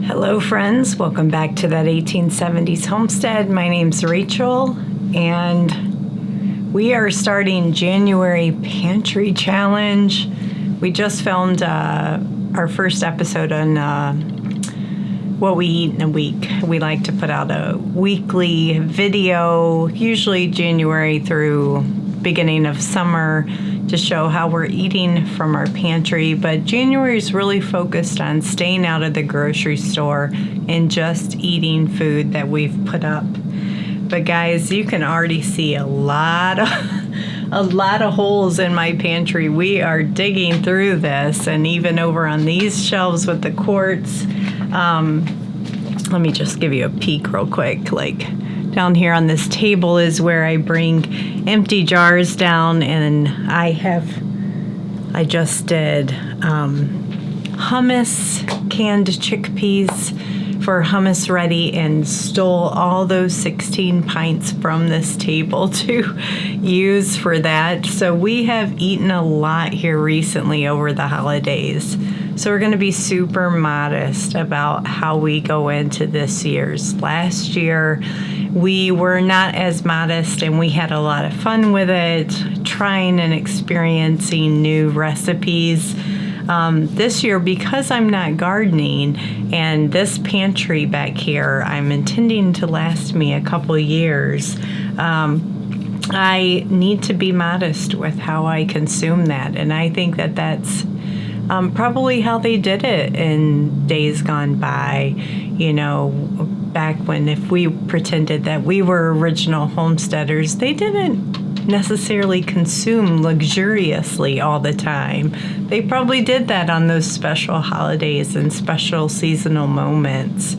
Hello friends, welcome back to that 1870s homestead. My name's Rachel and we are starting January Pantry Challenge. We just filmed our first episode on what we eat in a week. We like to put out a weekly video, usually January through beginning of summer, to show how we're eating from our pantry. But January is really focused on staying out of the grocery store and just eating food that we've put up. But guys, you can already see a lot of holes in my pantry. We are digging through this, and even over on these shelves with the quarts. Let me just give you a peek real quick. Like down here on this table is where I bring empty jars down, and I just did hummus, canned chickpeas for hummus ready, and stole all those 16 pints from this table to use for that. So we have eaten a lot here recently over the holidays. So we're going to be super modest about how we go into this year's. Last year, we were not as modest, and we had a lot of fun with it, trying and experiencing new recipes. This year, because I'm not gardening, and this pantry back here, I'm intending to last me a couple years, I need to be modest with how I consume that. And I think that that's probably how they did it in days gone by, you know, back when, if we pretended that we were original homesteaders, they didn't necessarily consume luxuriously all the time. They probably did that on those special holidays and special seasonal moments.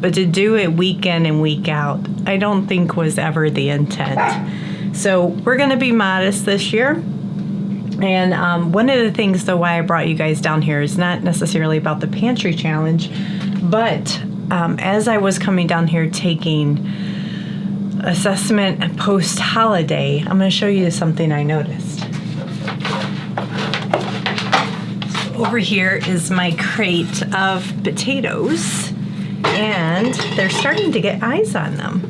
But to do it week in and week out, I don't think was ever the intent. So we're going to be modest this year. And one of the things, though, why I brought you guys down here is not necessarily about the pantry challenge, but as I was coming down here taking assessment post-holiday, I'm going to show you something I noticed. So over here is my crate of potatoes, and they're starting to get eyes on them,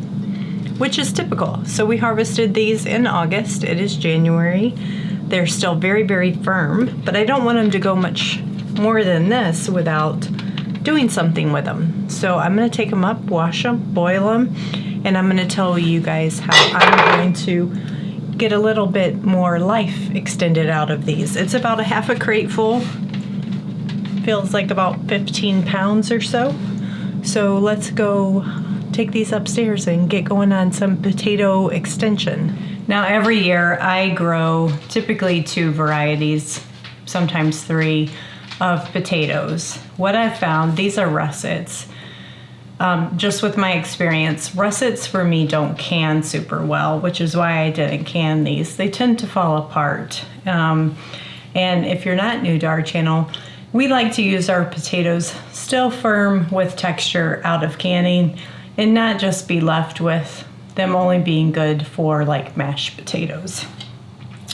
which is typical. So we harvested these in August. It is January. They're still very, very firm, but I don't want them to go much more than this without doing something with them. So I'm going to take them up, wash them, boil them, and I'm going to tell you guys how I'm going to get a little bit more life extended out of these. It's about a half a crate full. Feels like about 15 pounds or so. So let's go take these upstairs and get going on some potato extension. Now, every year I grow typically 2 varieties, sometimes 3, of potatoes. What I've found, these are russets. Just with my experience, russets for me don't can super well, which is why I didn't can these. They tend to fall apart. And if you're not new to our channel, we like to use our potatoes still firm with texture out of canning, and not just be left with them only being good for like mashed potatoes.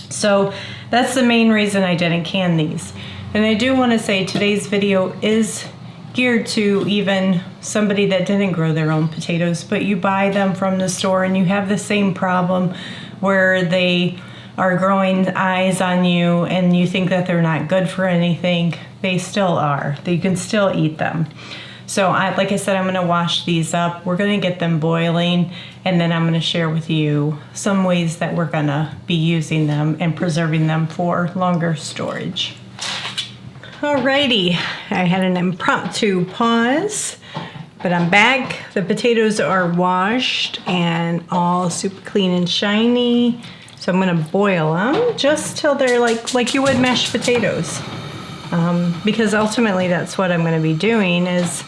So that's the main reason I didn't can these. And I do want to say today's video is geared to even somebody that didn't grow their own potatoes, but you buy them from the store and you have the same problem where they are growing eyes on you and you think that they're not good for anything. They still are. You can still eat them. So like I said, I'm going to wash these up. We're going to get them boiling, and then I'm going to share with you some ways that we're going to be using them and preserving them for longer storage. Alrighty, I had an impromptu pause, but I'm back. The potatoes are washed and all super clean and shiny. So I'm going to boil them just till they're like you would mashed potatoes. Because ultimately that's what I'm going to be doing is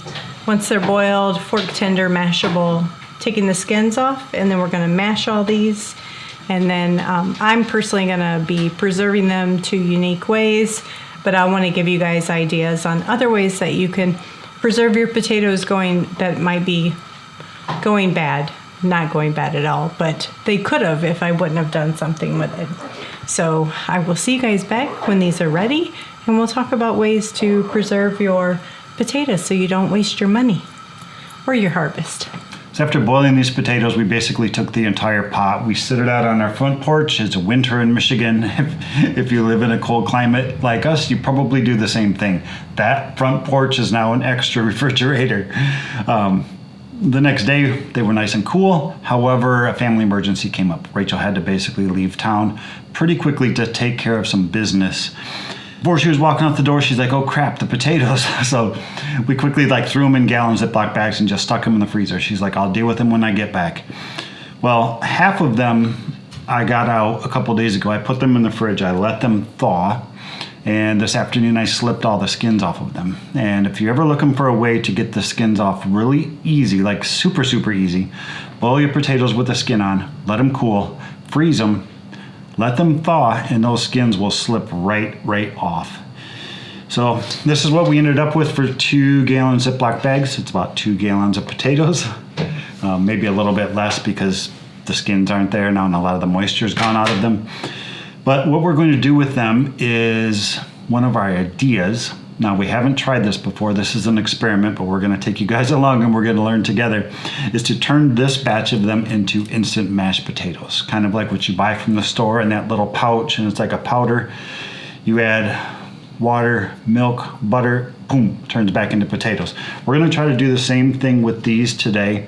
once they're boiled, fork tender, mashable, taking the skins off, and then we're going to mash all these. And then I'm personally going to be preserving them 2 unique ways, but I want to give you guys ideas on other ways that you can preserve your potatoes that might be going bad. Not going bad at all, but they could have if I wouldn't have done something with it. So I will see you guys back when these are ready, and we'll talk about ways to preserve your potatoes so you don't waste your money or your harvest. So after boiling these potatoes, we basically took the entire pot. We sit it out on our front porch. It's winter in Michigan. If you live in a cold climate like us, you probably do the same thing. That front porch is now an extra refrigerator. The next day, they were nice and cool. However, a family emergency came up. Rachel had to basically leave town pretty quickly to take care of some business. Before she was walking out the door, she's like, oh crap, the potatoes. So we quickly threw them in gallon Ziploc bags and just stuck them in the freezer. She's like, I'll deal with them when I get back. Well, half of them I got out a couple days ago. I put them in the fridge. I let them thaw. And this afternoon I slipped all the skins off of them. And if you're ever looking for a way to get the skins off really easy, like super, super easy, boil your potatoes with the skin on, let them cool, freeze them, let them thaw, and those skins will slip right off. So this is what we ended up with for 2 gallon Ziploc bags. It's about 2 gallons of potatoes, maybe a little bit less because the skins aren't there now and a lot of the moisture's gone out of them. But what we're going to do with them is one of our ideas. Now, we haven't tried this before. This is an experiment, but we're going to take you guys along and we're going to learn together, is to turn this batch of them into instant mashed potatoes. Kind of like what you buy from the store in that little pouch, and it's like a powder. You add water, milk, butter, boom, turns back into potatoes. We're going to try to do the same thing with these today.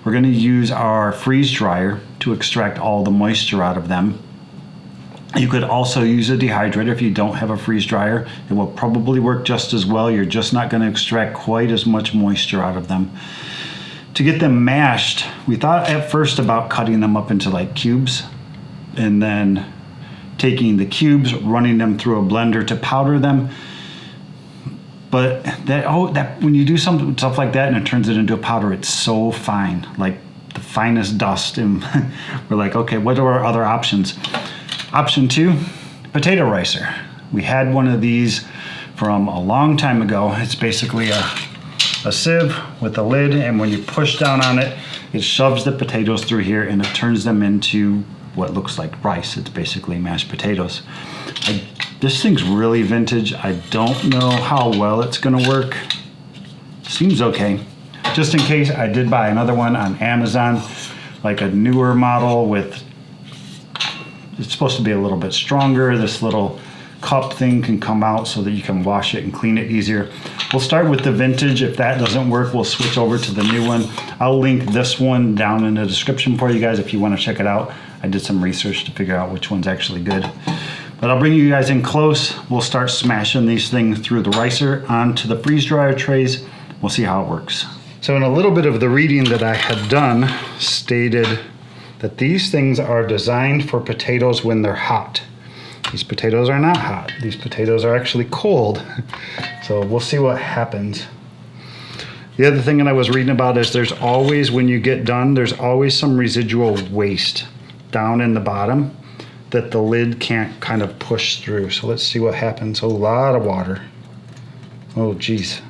We're going to use our freeze dryer to extract all the moisture out of them. You could also use a dehydrator if you don't have a freeze dryer. It will probably work just as well. You're just not going to extract quite as much moisture out of them. To get them mashed, we thought at first about cutting them up into cubes and then taking the cubes, running them through a blender to powder them. But that when you do stuff like that and it turns it into a powder, it's so fine, like the finest dust. And we're like, okay, what are our other options? Option 2, potato ricer. We had one of these from a long time ago. It's basically a sieve with a lid, and when you push down on it, it shoves the potatoes through here and it turns them into what looks like rice. It's basically mashed potatoes. This thing's really vintage. I don't know how well it's gonna work. Seems okay. Just in case, I did buy another one on Amazon, like a newer model with, it's supposed to be a little bit stronger. This little cup thing can come out so that you can wash it and clean it easier. We'll start with the vintage. If that doesn't work, we'll switch over to the new one. I'll link this one down in the description for you guys if you want to check it out. I did some research to figure out which one's actually good. But I'll bring you guys in close. We'll start smashing these things through the ricer onto the freeze dryer trays. We'll see how it works. So in a little bit of the reading that I had done stated that these things are designed for potatoes when they're hot. These potatoes are not hot. These potatoes are actually cold. So we'll see what happens. The other thing that I was reading about is there's always, when you get done, there's always some residual waste down in the bottom that the lid can't kind of push through. So let's see what happens. A lot of water. Oh, geez.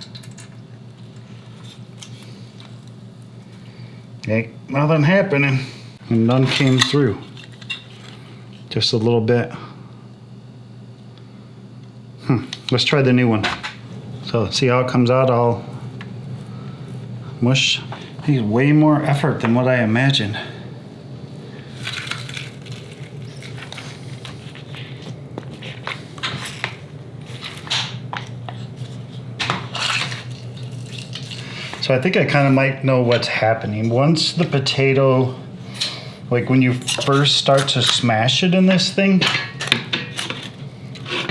Ain't nothing happening. And none came through. Just a little bit. Let's try the new one. So see how it comes out all mush. It needs way more effort than what I imagined. So I think I kind of might know what's happening. Once the potato, like when you first start to smash it in this thing,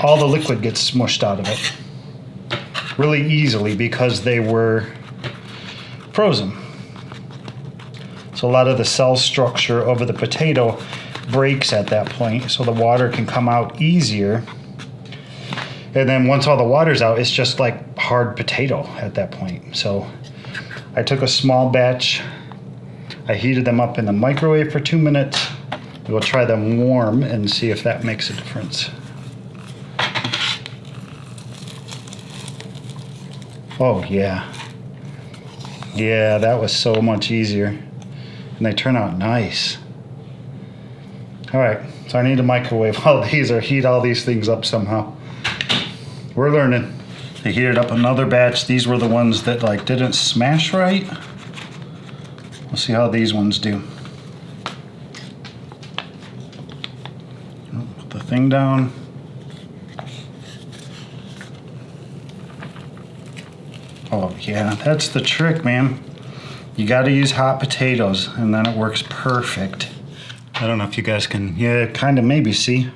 all the liquid gets smushed out of it really easily because they were frozen. So a lot of the cell structure of the potato breaks at that point, so the water can come out easier. And then once all the water's out, it's just like hard potato at that point. So I took a small batch, I heated them up in the microwave for 2 minutes. We'll try them warm and see if that makes a difference. Oh yeah. Yeah, that was so much easier. And they turn out nice. All right, so I need to microwave all these or heat all these things up somehow. We're learning. They heated up another batch. These were the ones that like didn't smash right. We'll see how these ones do. Put the thing down. Oh yeah, that's the trick, man. You got to use hot potatoes and then it works perfect. I don't know if you guys can, yeah, kind of maybe see.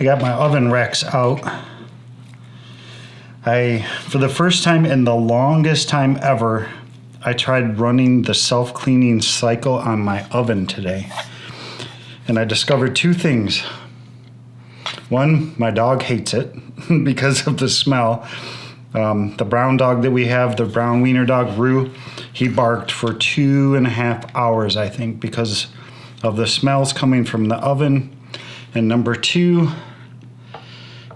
I got my oven racks out. For the first time in the longest time ever, I tried running the self-cleaning cycle on my oven today. And I discovered two things. One, my dog hates it because of the smell. The brown dog that we have, the brown wiener dog, Rue, he barked for 2.5 hours, I think, because of the smells coming from the oven. And number two,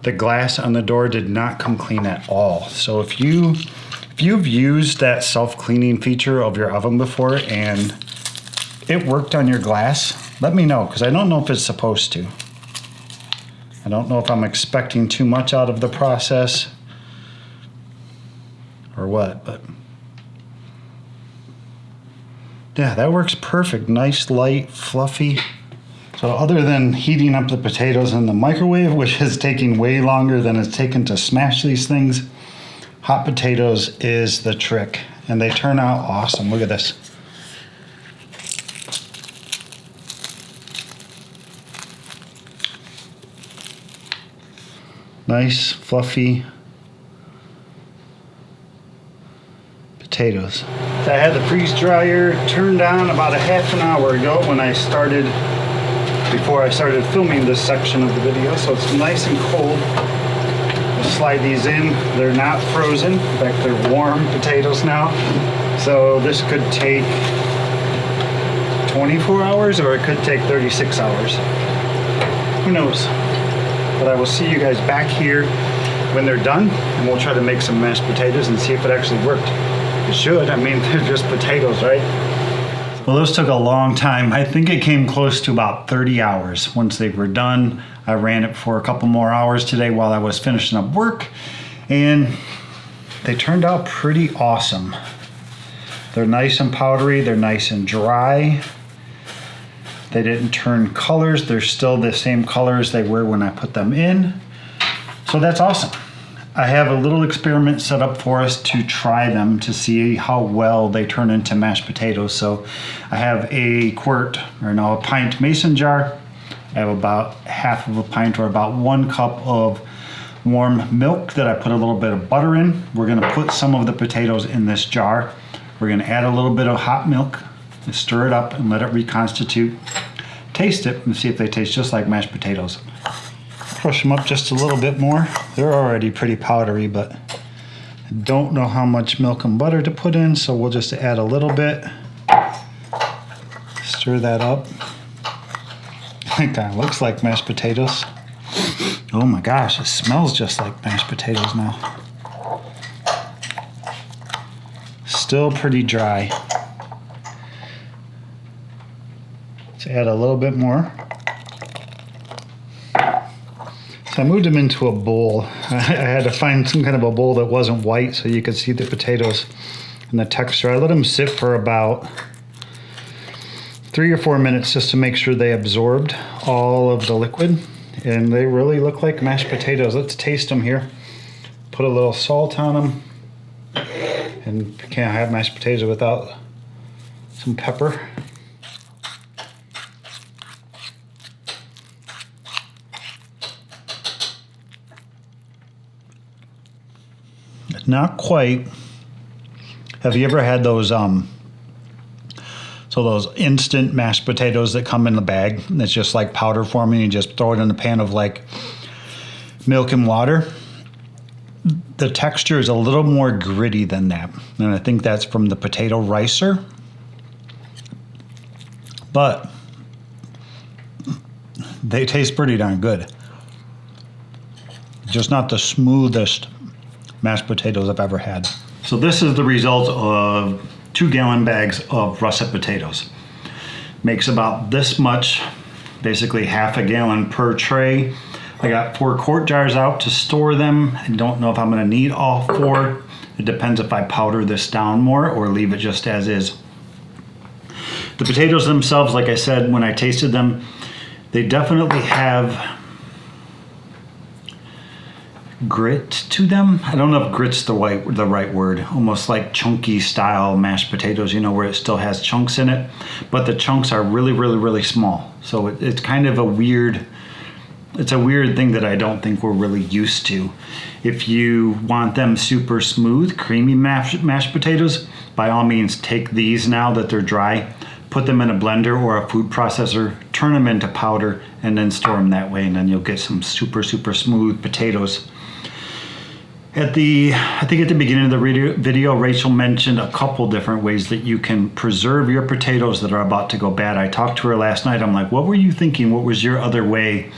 the glass on the door did not come clean at all. So if you've used that self-cleaning feature of your oven before and it worked on your glass, let me know, because I don't know if it's supposed to. I don't know if I'm expecting too much out of the process or what, but yeah, that works perfect. Nice, light, fluffy. So other than heating up the potatoes in the microwave, which is taking way longer than it's taken to smash these things, hot potatoes is the trick. And they turn out awesome. Look at this. Nice, fluffy potatoes. I had the freeze dryer turned on about a half an hour ago before I started filming this section of the video, so it's nice and cold. We'll slide these in. They're not frozen. In fact, they're warm potatoes now. So this could take 24 hours or it could take 36 hours. Who knows? But I will see you guys back here when they're done, and we'll try to make some mashed potatoes and see if it actually worked. It should. I mean, they're just potatoes, right? Well, those took a long time. I think it came close to about 30 hours. Once they were done, I ran it for a couple more hours today while I was finishing up work, and they turned out pretty awesome. They're nice and powdery. They're nice and dry. They didn't turn colors. They're still the same colors they were when I put them in. So that's awesome. I have a little experiment set up for us to try them to see how well they turn into mashed potatoes. So I have a pint mason jar. I have about half of a pint or about 1 cup of warm milk that I put a little bit of butter in. We're gonna put some of the potatoes in this jar. We're gonna add a little bit of hot milk, stir it up and let it reconstitute. Taste it and see if they taste just like mashed potatoes. Crush them up just a little bit more. They're already pretty powdery, but I don't know how much milk and butter to put in, so we'll just add a little bit. Stir that up. It kind of looks like mashed potatoes. Oh my gosh, it smells just like mashed potatoes now. Still pretty dry. Let's add a little bit more. So I moved them into a bowl. I had to find some kind of a bowl that wasn't white so you could see the potatoes and the texture. I let them sit for about 3 or 4 minutes just to make sure they absorbed all of the liquid. And they really look like mashed potatoes. Let's taste them here. Put a little salt on them. And you can't have mashed potatoes without some pepper. Not quite. Have you ever had those those instant mashed potatoes that come in the bag? It's just like powder form and you just throw it in a pan of like milk and water. The texture is a little more gritty than that. And I think that's from the potato ricer. But they taste pretty darn good. Just not the smoothest mashed potatoes I've ever had. So this is the result of 2-gallon bags of russet potatoes. Makes about this much, basically half a gallon per tray. I got 4 quart jars out to store them. I don't know if I'm gonna need all 4. It depends if I powder this down more or leave it just as is. The potatoes themselves, like I said, when I tasted them, they definitely have grit to them. I don't know if grit's the right word. Almost like chunky style mashed potatoes, you know, where it still has chunks in it, but the chunks are really, really, really small. So it's kind of a weird thing that I don't think we're really used to. If you want them super smooth, creamy mashed potatoes, by all means take these now that they're dry, put them in a blender or a food processor, turn them into powder, and then store them that way, and then you'll get some super, super smooth potatoes. I think at the beginning of the video, Rachel mentioned a couple different ways that you can preserve your potatoes that are about to go bad. I talked to her last night. I'm like, what were you thinking? What was your other way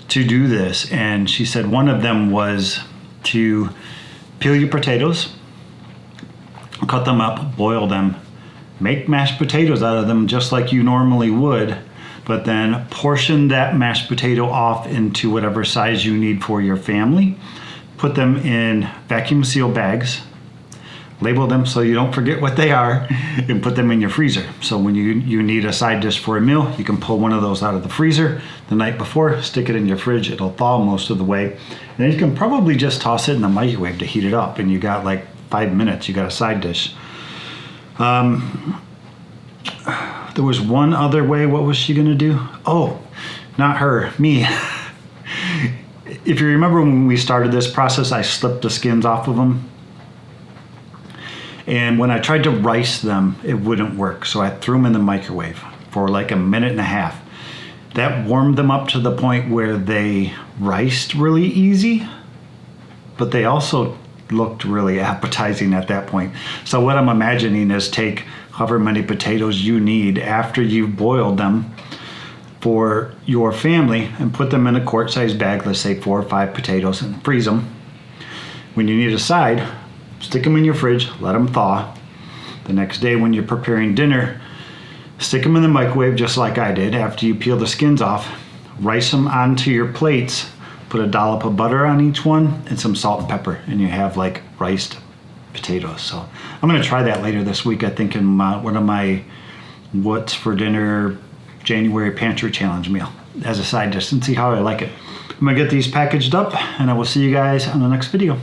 to do this? And she said one of them was to peel your potatoes, cut them up, boil them, make mashed potatoes out of them just like you normally would, but then portion that mashed potato off into whatever size you need for your family. Put them in vacuum seal bags, label them so you don't forget what they are, and put them in your freezer. So when you need a side dish for a meal, you can pull one of those out of the freezer the night before, stick it in your fridge, it'll thaw most of the way. And then you can probably just toss it in the microwave to heat it up, and you got like 5 minutes, you got a side dish. There was one other way. What was she gonna do? Oh, not her, me. If you remember when we started this process, I slipped the skins off of them. And when I tried to rice them, it wouldn't work. So I threw them in the microwave for like a minute and a half. That warmed them up to the point where they riced really easy, but they also looked really appetizing at that point. So what I'm imagining is take however many potatoes you need after you've boiled them for your family and put them in a quart-sized bag, let's say 4 or 5 potatoes, and freeze them. When you need a side, stick them in your fridge, let them thaw. The next day when you're preparing dinner, stick them in the microwave just like I did after you peel the skins off, rice them onto your plates, put a dollop of butter on each one and some salt and pepper, and you have like riced potatoes. So I'm gonna try that later this week, I think, in one of my what's for dinner January pantry challenge meal as a side dish, and see how I like it. I'm gonna get these packaged up, and I will see you guys on the next video.